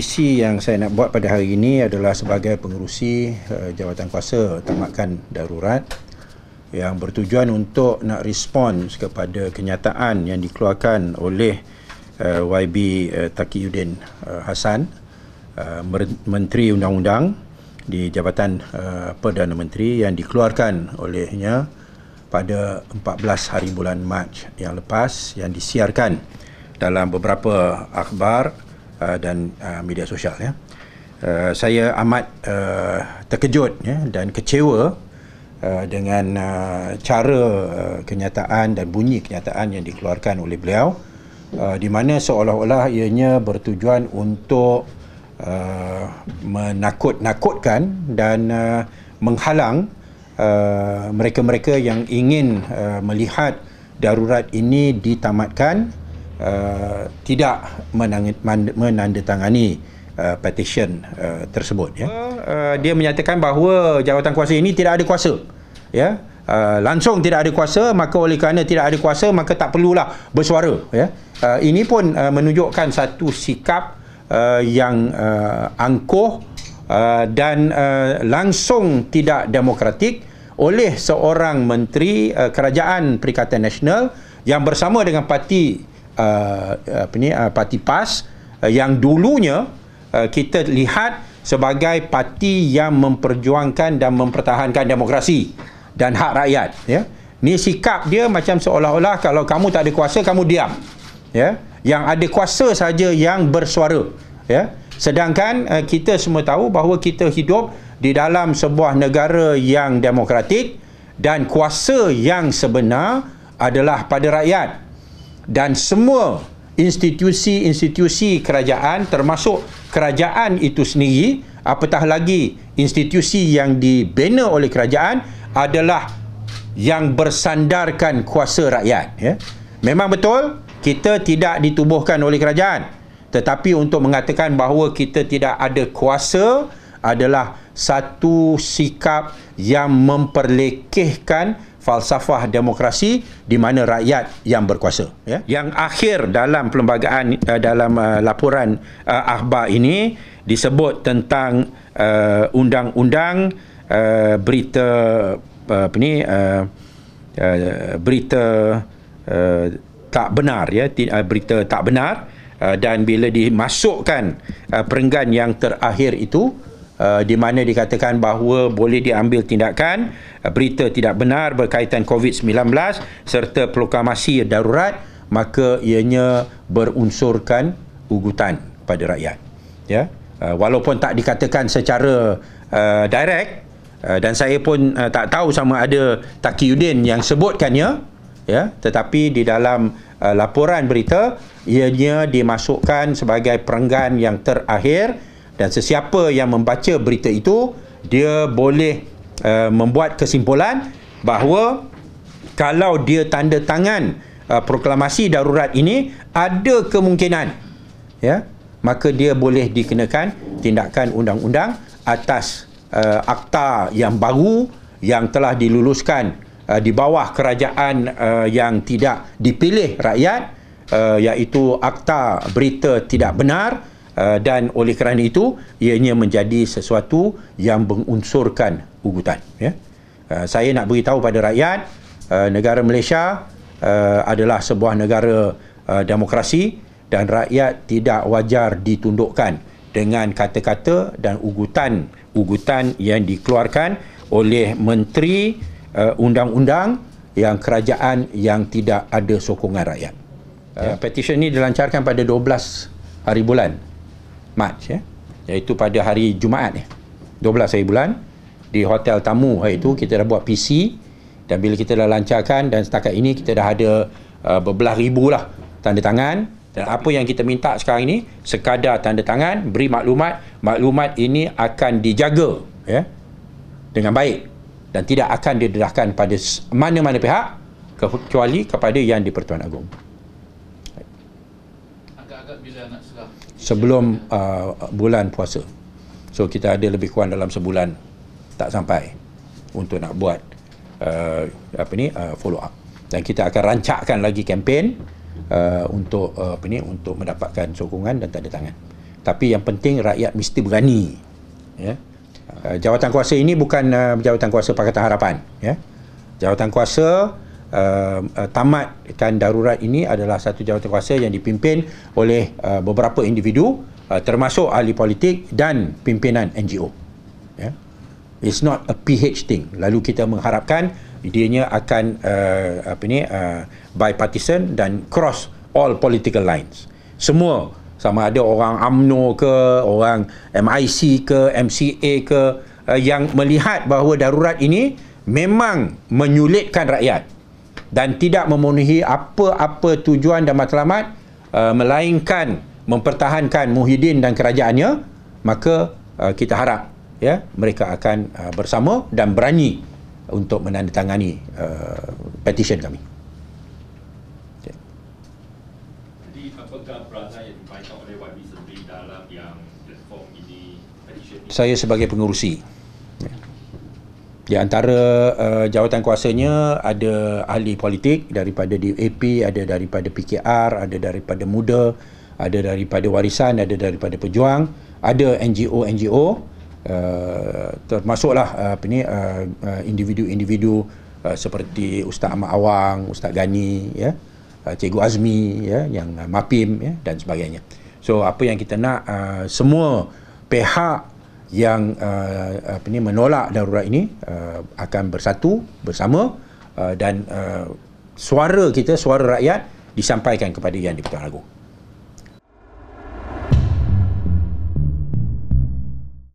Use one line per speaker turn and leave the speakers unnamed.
Misi yang saya nak buat pada hari ini adalah sebagai pengerusi jawatan kuasa tamakan darurat yang bertujuan untuk nak respons kepada kenyataan yang dikeluarkan oleh YB Taqiyuddin Hassan, Menteri Undang-Undang di Jabatan Perdana Menteri, yang dikeluarkan olehnya pada 14 hari bulan Mac yang lepas, yang disiarkan dalam beberapa akhbar dan media sosial. Saya amat terkejut dan kecewa dengan cara kenyataan dan bunyi kenyataan yang dikeluarkan oleh beliau, di mana seolah-olah ianya bertujuan untuk menakut-nakutkan dan menghalang mereka-mereka yang ingin melihat darurat ini ditamatkan, tidak menandatangani petition tersebut. Dia menyatakan bahawa jawatan kuasa ini tidak ada kuasa, langsung tidak ada kuasa, maka oleh kerana tidak ada kuasa maka tak perlulah bersuara. Ini pun menunjukkan satu sikap yang angkuh dan langsung tidak demokratik oleh seorang menteri kerajaan Perikatan Nasional yang bersama dengan parti parti PAS yang dulunya kita lihat sebagai parti yang memperjuangkan dan mempertahankan demokrasi dan hak rakyat. Ni sikap dia macam seolah-olah kalau kamu tak ada kuasa, kamu diam. Yang ada kuasa saja yang bersuara. Sedangkan kita semua tahu bahawa kita hidup di dalam sebuah negara yang demokratik dan kuasa yang sebenar adalah pada rakyat. Dan semua institusi-institusi kerajaan, termasuk kerajaan itu sendiri, apatah lagi institusi yang dibina oleh kerajaan, adalah yang bersandarkan kuasa rakyat. Memang betul kita tidak ditubuhkan oleh kerajaan, tetapi untuk mengatakan bahawa kita tidak ada kuasa adalah satu sikap yang memperlekehkan falsafah demokrasi di mana rakyat yang berkuasa. Yang akhir dalam perlembagaan, dalam laporan akhbar ini disebut tentang undang-undang berita berita tak benar, berita tak benar, dan bila dimasukkan perenggan yang terakhir itu, di mana dikatakan bahawa boleh diambil tindakan berita tidak benar berkaitan COVID-19 serta proklamasi darurat, maka ianya berunsurkan ugutan pada rakyat. Walaupun tak dikatakan secara direct, dan saya pun tak tahu sama ada Taqiyuddin yang sebutkannya, tetapi di dalam laporan berita ianya dimasukkan sebagai perenggan yang terakhir. Dan sesiapa yang membaca berita itu, dia boleh membuat kesimpulan bahawa kalau dia tanda tangan proklamasi darurat ini, ada kemungkinan maka dia boleh dikenakan tindakan undang-undang atas akta yang baru yang telah diluluskan di bawah kerajaan yang tidak dipilih rakyat, iaitu Akta Berita Tidak Benar. Dan oleh kerana itu ianya menjadi sesuatu yang mengunsurkan ugutan. Saya nak beritahu pada rakyat, negara Malaysia adalah sebuah negara demokrasi dan rakyat tidak wajar ditundukkan dengan kata-kata dan ugutan yang dikeluarkan oleh Menteri Undang-Undang yang kerajaan yang tidak ada sokongan rakyat. Petisi ini dilancarkan pada 12 hari bulan Mac, iaitu pada hari Jumaat 12 hari bulan, di hotel tamu. Hari itu kita dah buat PC, dan bila kita dah lancarkan, dan setakat ini kita dah ada berbelas ribu lah tanda tangan. Dan apa yang kita minta sekarang ini sekadar tanda tangan, beri maklumat ini akan dijaga dengan baik dan tidak akan didedahkan pada mana-mana pihak kecuali kepada Yang di-Pertuan Agong.
Bila nak serah?
Sebelum bulan puasa. So kita ada lebih kurang dalam sebulan tak sampai untuk nak buat follow up. Dan kita akan rancakkan lagi kempen untuk untuk mendapatkan sokongan dan tanda tangan. tapi yang penting rakyat mesti berani. Ya. Jawatan kuasa ini bukan jawatan kuasa Pakatan Harapan. Ya. Jawatan kuasa tamatkan darurat ini adalah satu jawatan kuasa yang dipimpin oleh beberapa individu, termasuk ahli politik dan pimpinan NGO. Ya. It's not a PH thing. Lalu kita mengharapkan ianya akan bipartisan dan cross all political lines. Semua, sama ada orang UMNO ke, orang MIC ke, MCA ke, yang melihat bahawa darurat ini memang menyulitkan rakyat dan tidak memenuhi apa-apa tujuan dan matlamat, melainkan mempertahankan Muhyiddin dan kerajaannya, maka kita harap ya mereka akan bersama dan berani untuk menandatangani petition kami.
Jadi apakah peranan yang dimainkan oleh YB sendiri dalam yang platform ini, petition ini?
Saya sebagai pengerusi. Di antara jawatan kuasanya ada ahli politik daripada DAP, ada daripada PKR, ada daripada Muda, ada daripada Warisan, ada daripada Pejuang, ada NGO, termasuklah individu-individu seperti Ustaz Ahmad Awang, Ustaz Gani, ya, Cikgu Azmi, ya, yang MAPIM, ya, dan sebagainya. So apa yang kita nak, semua pihak yang menolak darurat ini akan bersatu bersama dan suara kita, suara rakyat disampaikan kepada Yang di-Pertuan Agong.